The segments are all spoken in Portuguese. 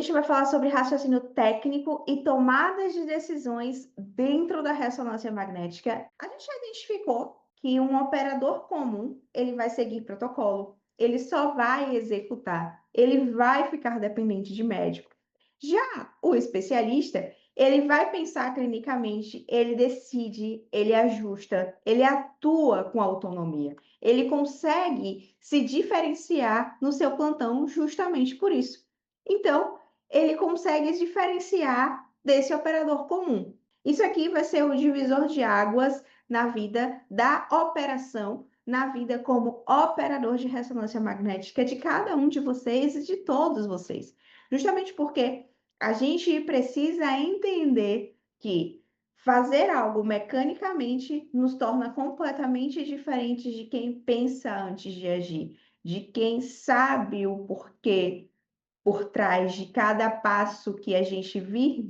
gente vai falar sobre raciocínio técnico e tomadas de decisões dentro da ressonância magnética. A gente já identificou que um operador comum, ele vai seguir protocolo, ele só vai executar, ele vai ficar dependente de médico. Já o especialista, ele vai pensar clinicamente, ele decide, ele ajusta, ele atua com autonomia. Ele consegue se diferenciar no seu plantão justamente por isso. Então, ele consegue se diferenciar desse operador comum. Isso aqui vai ser o divisor de águas na vida da operação, na vida como operador de ressonância magnética de cada um de vocês e de todos vocês. Justamente porque a gente precisa entender que fazer algo mecanicamente nos torna completamente diferentes de quem pensa antes de agir, de quem sabe o porquê por trás de cada passo que a gente vir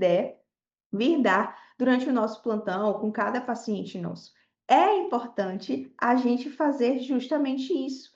dar durante o nosso plantão com cada paciente nosso. É importante a gente fazer justamente isso,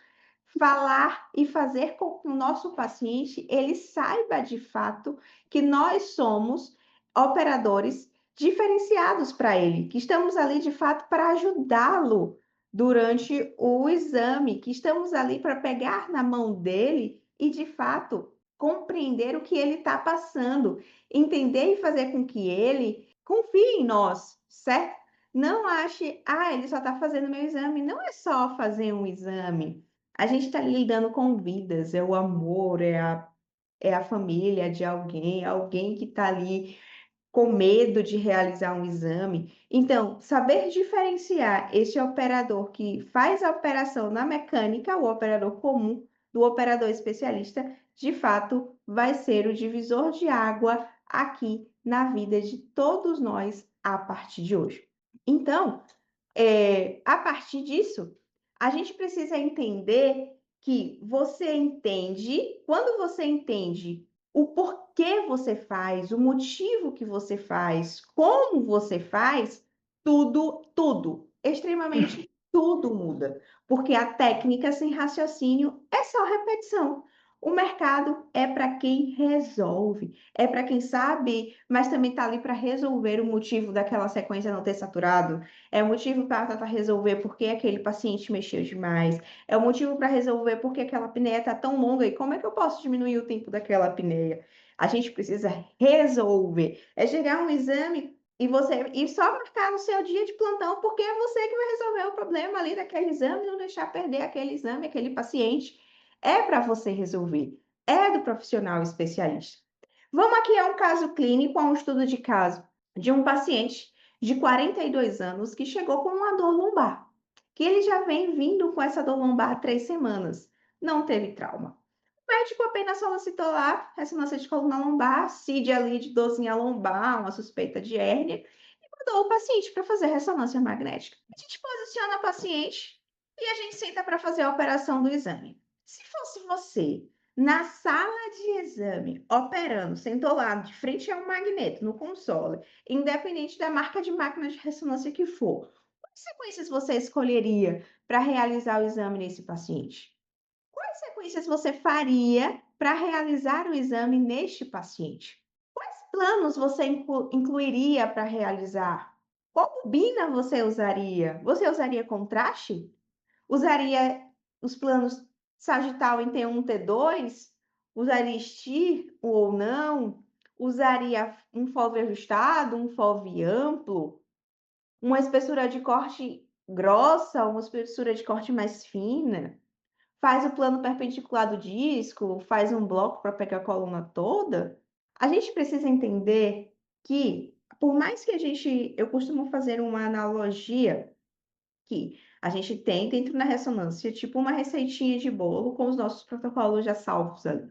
falar e fazer com que o nosso paciente ele saiba de fato que nós somos operadores diferenciados para ele, que estamos ali de fato para ajudá-lo durante o exame, que estamos ali para pegar na mão dele e de fato compreender o que ele está passando, entender e fazer com que ele confie em nós, certo? Não ache, ele só está fazendo meu exame. Não é só fazer um exame. A gente está lidando com vidas, é o amor, é a família de alguém, alguém que está ali com medo de realizar um exame. Então, saber diferenciar esse operador que faz a operação na mecânica, o operador comum, do operador especialista, de fato, vai ser o divisor de água aqui na vida de todos nós a partir de hoje. Então, a partir disso, a gente precisa entender que você entende, quando você entende o porquê você faz, o motivo que você faz, como você faz, tudo, extremamente tudo muda. Porque a técnica sem raciocínio é só repetição. O mercado é para quem resolve, é para quem sabe, mas também está ali para resolver o motivo daquela sequência não ter saturado. É o motivo para tentar resolver por que aquele paciente mexeu demais. É o motivo para resolver por que aquela apneia está tão longa e como é que eu posso diminuir o tempo daquela apneia. A gente precisa resolver. É chegar um exame e só marcar no seu dia de plantão, porque é você que vai resolver o problema ali daquele exame, não deixar perder aquele exame, aquele paciente. É para você resolver. É do profissional especialista. Vamos aqui a um caso clínico, a um estudo de caso de um paciente de 42 anos que chegou com uma dor lombar, que ele já vem vindo com essa dor lombar há 3 semanas. Não teve trauma. O médico apenas solicitou lá ressonância de coluna lombar, CID ali de dorzinha lombar, uma suspeita de hérnia, e mandou o paciente para fazer ressonância magnética. A gente posiciona o paciente e a gente senta para fazer a operação do exame. Se fosse você na sala de exame, operando, sentou lá de frente a um magneto no console, independente da marca de máquina de ressonância que for, quais sequências você escolheria para realizar o exame nesse paciente? Quais sequências você faria para realizar o exame neste paciente? Quais planos você incluiria para realizar? Qual bobina você usaria? Você usaria contraste? Usaria os planos sagital em T1, T2? Usaria STIR ou não? Usaria um FOV ajustado, um FOV amplo? Uma espessura de corte grossa, uma espessura de corte mais fina? Faz o plano perpendicular do disco, faz um bloco para pegar a coluna toda? A gente precisa entender que, por mais que eu costumo fazer uma analogia que a gente tem dentro da ressonância, tipo uma receitinha de bolo com os nossos protocolos já salvos ali.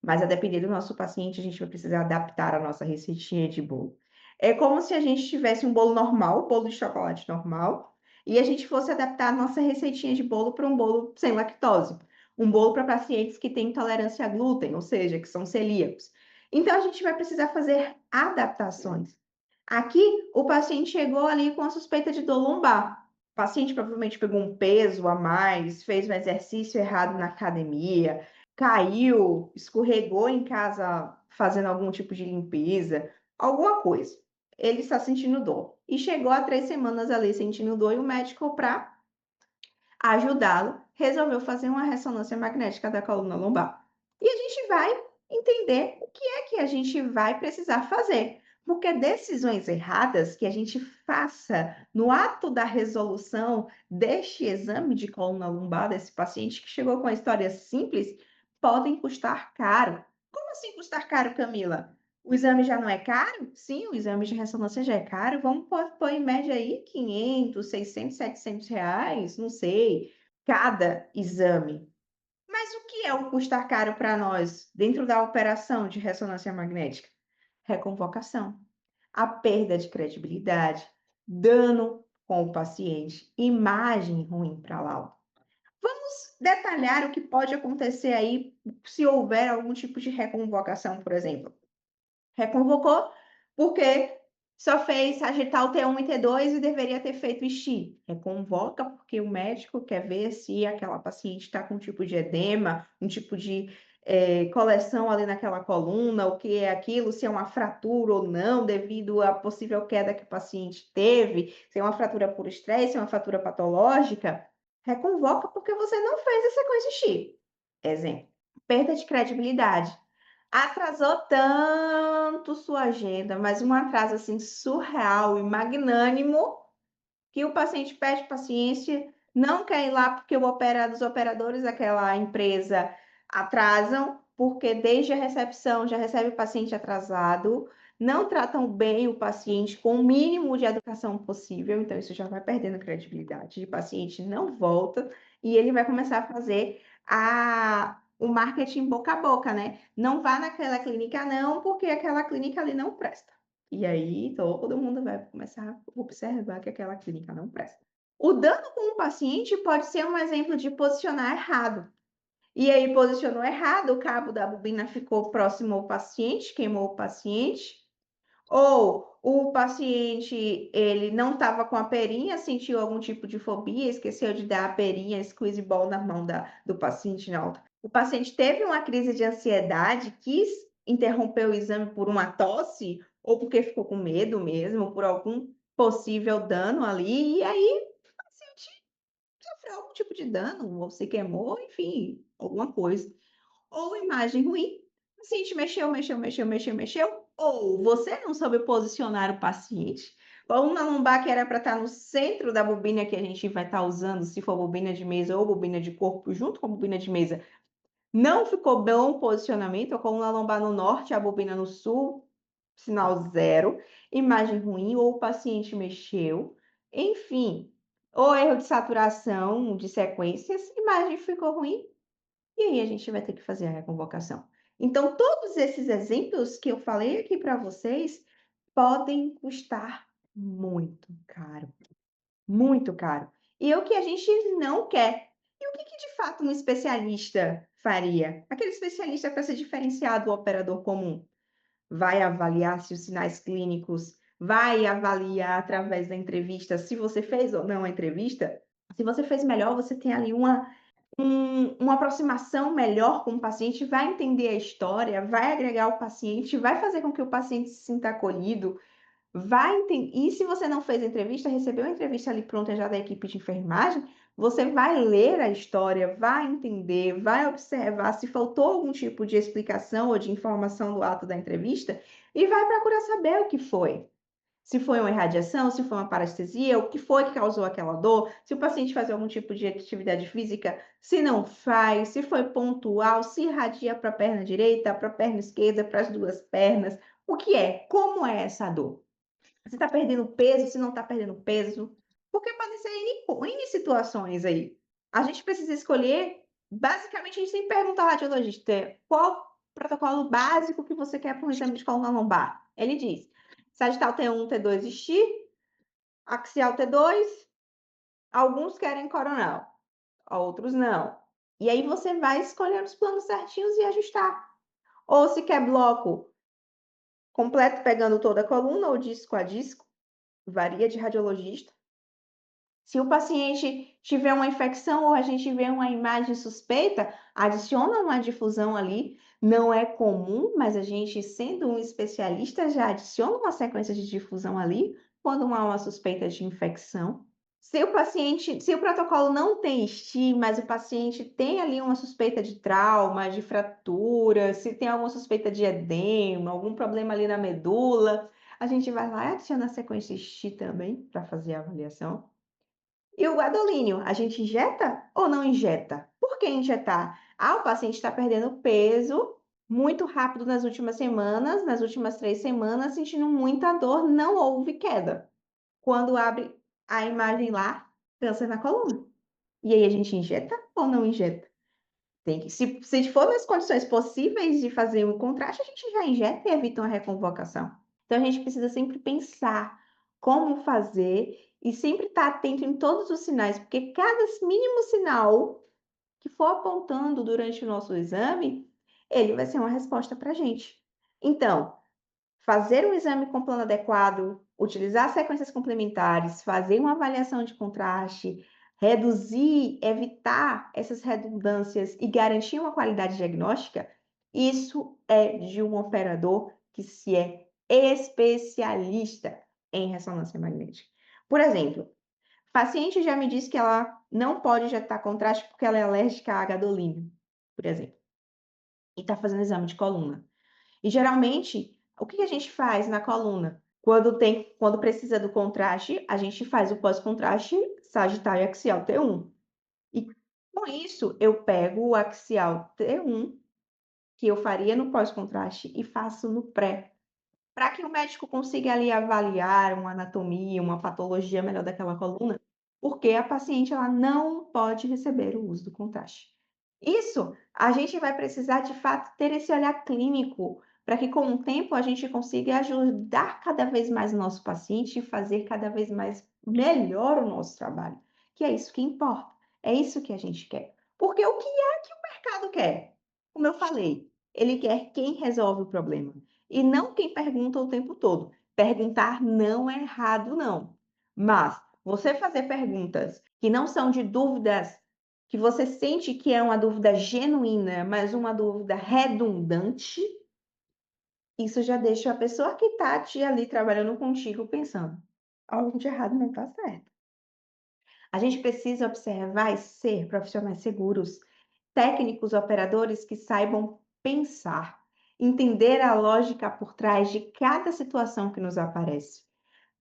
Mas a depender do nosso paciente, a gente vai precisar adaptar a nossa receitinha de bolo. É como se a gente tivesse um bolo normal, bolo de chocolate normal, e a gente fosse adaptar a nossa receitinha de bolo para um bolo sem lactose. Um bolo para pacientes que têm intolerância a glúten, ou seja, que são celíacos. Então, a gente vai precisar fazer adaptações. Aqui, o paciente chegou ali com a suspeita de dor lombar. O paciente provavelmente pegou um peso a mais, fez um exercício errado na academia, caiu, escorregou em casa fazendo algum tipo de limpeza, alguma coisa. Ele está sentindo dor. E chegou a 3 semanas ali sentindo dor e o médico, para ajudá-lo, resolveu fazer uma ressonância magnética da coluna lombar. E a gente vai entender o que é que a gente vai precisar fazer, porque decisões erradas que a gente faça no ato da resolução deste exame de coluna lombar desse paciente que chegou com a história simples, podem custar caro. Como assim custar caro, Camila? O exame já não é caro? Sim, o exame de ressonância já é caro. Vamos pôr em média aí 500, 600, 700 reais, não sei, cada exame. Mas o que é o custar caro para nós dentro da operação de ressonância magnética? Reconvocação, a perda de credibilidade, dano com o paciente, imagem ruim para a laudo. Vamos detalhar o que pode acontecer aí se houver algum tipo de reconvocação, por exemplo. Reconvocou, porque só fez sagital T1 e T2 e deveria ter feito STI. Reconvoca, porque o médico quer ver se aquela paciente está com um tipo de edema, um tipo de coleção ali naquela coluna, o que é aquilo, se é uma fratura ou não, devido à possível queda que o paciente teve, se é uma fratura por estresse, se é uma fratura patológica. Reconvoca porque você não fez a sequência STI. Exemplo, perda de credibilidade. Atrasou tanto sua agenda, mas um atraso assim surreal e magnânimo, que o paciente perde paciência, não quer ir lá porque os operadores daquela empresa atrasam, porque desde a recepção já recebe o paciente atrasado, não tratam bem o paciente com o mínimo de educação possível, então isso já vai perdendo credibilidade. O paciente não volta e ele vai começar a fazer o marketing boca a boca, né? Não vá naquela clínica não, porque aquela clínica ali não presta. E aí todo mundo vai começar a observar que aquela clínica não presta. O dano com o paciente pode ser um exemplo de posicionar errado. E aí posicionou errado, o cabo da bobina ficou próximo ao paciente, queimou o paciente. Ou o paciente, ele não estava com a perinha, sentiu algum tipo de fobia, esqueceu de dar a perinha, squeeze ball na mão do paciente, não. O paciente teve uma crise de ansiedade, quis interromper o exame por uma tosse, ou porque ficou com medo mesmo, por algum possível dano ali, e aí o paciente sofreu algum tipo de dano, ou se queimou, enfim, alguma coisa. Ou imagem ruim, o paciente mexeu, ou você não soube posicionar o paciente. Ou na lombar que era para estar no centro da bobina que a gente vai estar usando, se for bobina de mesa ou bobina de corpo, junto com a bobina de mesa, não ficou bom o posicionamento, a coluna lombar no norte, a bobina no sul, sinal zero, imagem ruim, ou o paciente mexeu, enfim, ou erro de saturação de sequências, imagem ficou ruim, e aí a gente vai ter que fazer a reconvocação. Então, todos esses exemplos que eu falei aqui para vocês podem custar muito caro, muito caro. E é o que a gente não quer. E o que, que de fato um especialista faria? Aquele especialista para se diferenciar do operador comum vai avaliar se os sinais clínicos, vai avaliar através da entrevista se você fez ou não a entrevista. Se você fez melhor, você tem ali uma aproximação melhor com o paciente, vai entender a história, vai agregar o paciente, vai fazer com que o paciente se sinta acolhido, vai entender. E se você não fez a entrevista, recebeu a entrevista ali pronta já da equipe de enfermagem, você vai ler a história, vai entender, vai observar se faltou algum tipo de explicação ou de informação do ato da entrevista e vai procurar saber o que foi. Se foi uma irradiação, se foi uma parestesia, o que foi que causou aquela dor, se o paciente faz algum tipo de atividade física, se não faz, se foi pontual, se irradia para a perna direita, para a perna esquerda, para as duas pernas, o que é? Como é essa dor? Se está perdendo peso, se não está perdendo peso, porque podem ser N situações aí. A gente precisa escolher, basicamente, a gente tem que perguntar ao radiologista qual protocolo básico que você quer para um exame de coluna lombar. Ele diz, sagital T1, T2 e X, axial T2, alguns querem coronal, outros não. E aí você vai escolher os planos certinhos e ajustar. Ou se quer bloco completo pegando toda a coluna ou disco a disco, varia de radiologista. Se o paciente tiver uma infecção ou a gente vê uma imagem suspeita, adiciona uma difusão ali. Não é comum, mas a gente, sendo um especialista, já adiciona uma sequência de difusão ali, quando há uma suspeita de infecção. Se o protocolo não tem STI, mas o paciente tem ali uma suspeita de trauma, de fratura, se tem alguma suspeita de edema, algum problema ali na medula, a gente vai lá e adiciona a sequência STI também para fazer a avaliação. E o gadolínio, a gente injeta ou não injeta? Por que injetar? Ah, o paciente está perdendo peso muito rápido nas últimas semanas, nas últimas 3 semanas, sentindo muita dor, não houve queda. Quando abre a imagem lá, câncer na coluna. E aí a gente injeta ou não injeta? Tem que, se for nas condições possíveis de fazer um contraste, a gente já injeta e evita uma reconvocação. Então a gente precisa sempre pensar como fazer e sempre estar atento em todos os sinais, porque cada mínimo sinal que for apontando durante o nosso exame, ele vai ser uma resposta para a gente. Então, fazer um exame com plano adequado, utilizar sequências complementares, fazer uma avaliação de contraste, reduzir, evitar essas redundâncias e garantir uma qualidade diagnóstica, isso é de um operador que se é especialista em ressonância magnética. Por exemplo, paciente já me disse que ela não pode injetar contraste porque ela é alérgica a gadolínio, por exemplo, e está fazendo exame de coluna. E geralmente, o que a gente faz na coluna? Quando precisa do contraste, a gente faz o pós-contraste sagitário axial T1. E com isso, eu pego o axial T1, que eu faria no pós-contraste, e faço no pré, para que o médico consiga ali avaliar uma anatomia, uma patologia melhor daquela coluna, porque a paciente ela não pode receber o uso do contraste. Isso, a gente vai precisar de fato ter esse olhar clínico, para que com o tempo a gente consiga ajudar cada vez mais o nosso paciente e fazer cada vez mais melhor o nosso trabalho, que é isso que importa, é isso que a gente quer. Porque o que é que o mercado quer? Como eu falei, ele quer quem resolve o problema. E não quem pergunta o tempo todo. Perguntar não é errado, não. Mas você fazer perguntas que não são de dúvidas, que você sente que é uma dúvida genuína, mas uma dúvida redundante, isso já deixa a pessoa que está ali trabalhando contigo pensando: algo de errado não está certo. A gente precisa observar e ser profissionais seguros, técnicos operadores que saibam pensar, entender a lógica por trás de cada situação que nos aparece.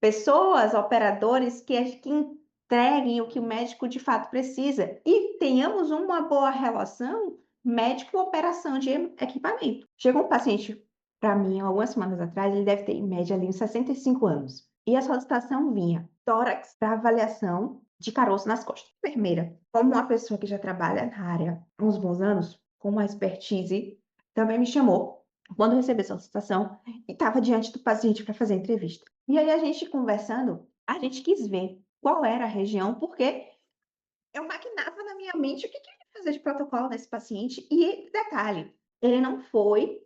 Pessoas, operadores que entreguem o que o médico de fato precisa e tenhamos uma boa relação médico-operação de equipamento. Chegou um paciente para mim algumas semanas atrás, ele deve ter em média ali uns 65 anos. E a solicitação vinha tórax para avaliação de caroço nas costas. Enfermeira, como uma pessoa que já trabalha na área há uns bons anos, com uma expertise, também me chamou quando recebi a solicitação e estava diante do paciente para fazer a entrevista. E aí a gente conversando, a gente quis ver qual era a região, porque eu maquinava na minha mente o que eu ia fazer de protocolo nesse paciente. E detalhe, ele não foi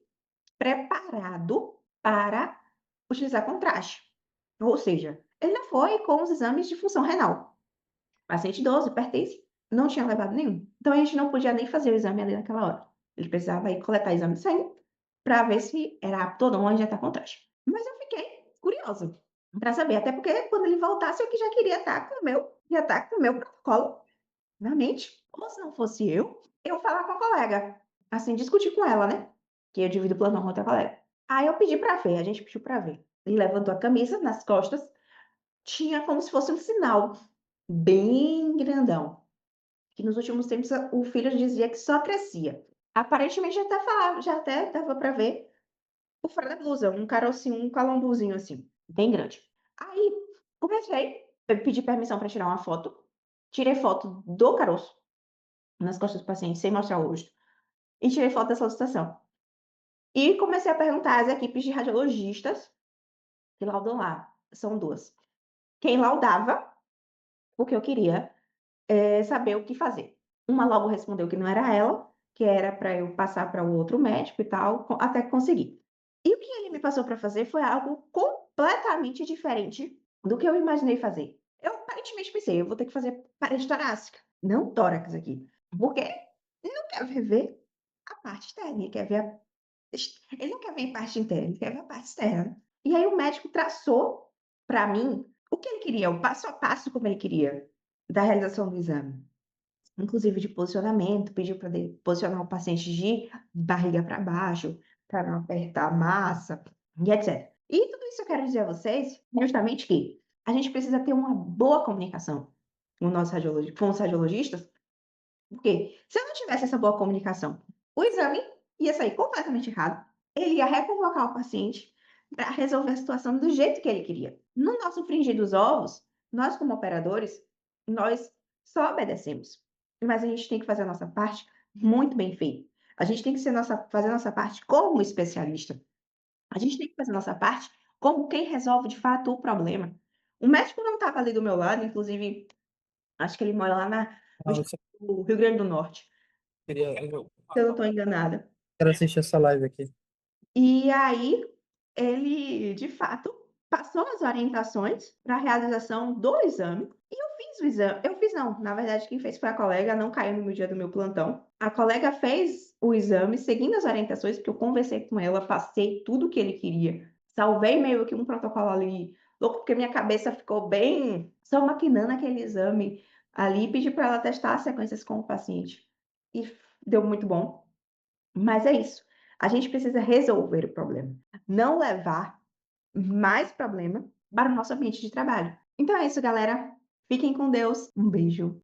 preparado para utilizar contraste. Ou seja, ele não foi com os exames de função renal. Paciente idoso, hipertenso, não tinha levado nenhum. Então a gente não podia nem fazer o exame ali naquela hora. Ele precisava ir coletar exame de sangue para ver se era apto ou não a injetar contraste. Mas eu fiquei curiosa para saber, até porque quando ele voltasse eu que já queria estar com o meu, já estar com o meu protocolo na mente. Ou se não fosse eu falar com a colega, assim, discutir com ela, né? Que eu divido o plantão com outra colega. Aí eu pedi para ver, a gente pediu para ver. Ele levantou a camisa nas costas, tinha como se fosse um sinal bem grandão, que nos últimos tempos o filho dizia que só crescia. Aparentemente já até dava para ver por fora da blusa, um carocinho, um calambuzinho assim, bem grande. Aí comecei, eu pedi permissão para tirar uma foto, tirei foto do caroço nas costas do paciente, sem mostrar o rosto, e tirei foto da solicitação. E comecei a perguntar às equipes de radiologistas que laudam lá, são duas. Quem laudava, porque eu queria saber o que fazer. Uma logo respondeu que não era ela, que era para eu passar para o outro médico e tal, até que consegui. E o que ele me passou para fazer foi algo completamente diferente do que eu imaginei fazer. Eu aparentemente pensei: "Eu vou ter que fazer parede torácica, não tórax aqui", porque ele não quer ver a parte externa, ele quer ver a ele não quer ver a parte interna, ele quer ver a parte externa. E aí o médico traçou para mim o que ele queria, o passo a passo como ele queria da realização do exame. Inclusive de posicionamento, pediu para posicionar o paciente de barriga para baixo, para não apertar a massa e etcétera. E tudo isso eu quero dizer a vocês, justamente que a gente precisa ter uma boa comunicação com os radiologistas, porque se eu não tivesse essa boa comunicação, o exame ia sair completamente errado, ele ia reconvocar o paciente para resolver a situação do jeito que ele queria. No nosso frigir dos ovos, nós como operadores, nós só obedecemos, mas a gente tem que fazer a nossa parte muito bem feita. A gente tem que fazer a nossa parte como especialista. A gente tem que fazer a nossa parte como quem resolve de fato o problema. O médico não estava ali do meu lado, inclusive, acho que ele mora lá no Ah, estado você do Rio Grande do Norte. eu Se eu não estou enganada. quero assistir essa live aqui. E aí, ele, de fato, passou as orientações para a realização do exame, e eu fiz o exame eu fiz não, na verdade quem fez foi a colega, não caiu no meu dia do meu plantão. A colega fez o exame seguindo as orientações, porque eu conversei com ela, passei tudo o que ele queria, salvei meio que um protocolo ali louco, porque minha cabeça ficou bem só maquinando aquele exame ali, e pedi para ela testar as sequências com o paciente. E deu muito bom. Mas é isso, a gente precisa resolver o problema, não levar mais problema para o nosso ambiente de trabalho. Então é isso, galera. Fiquem com Deus. Um beijo.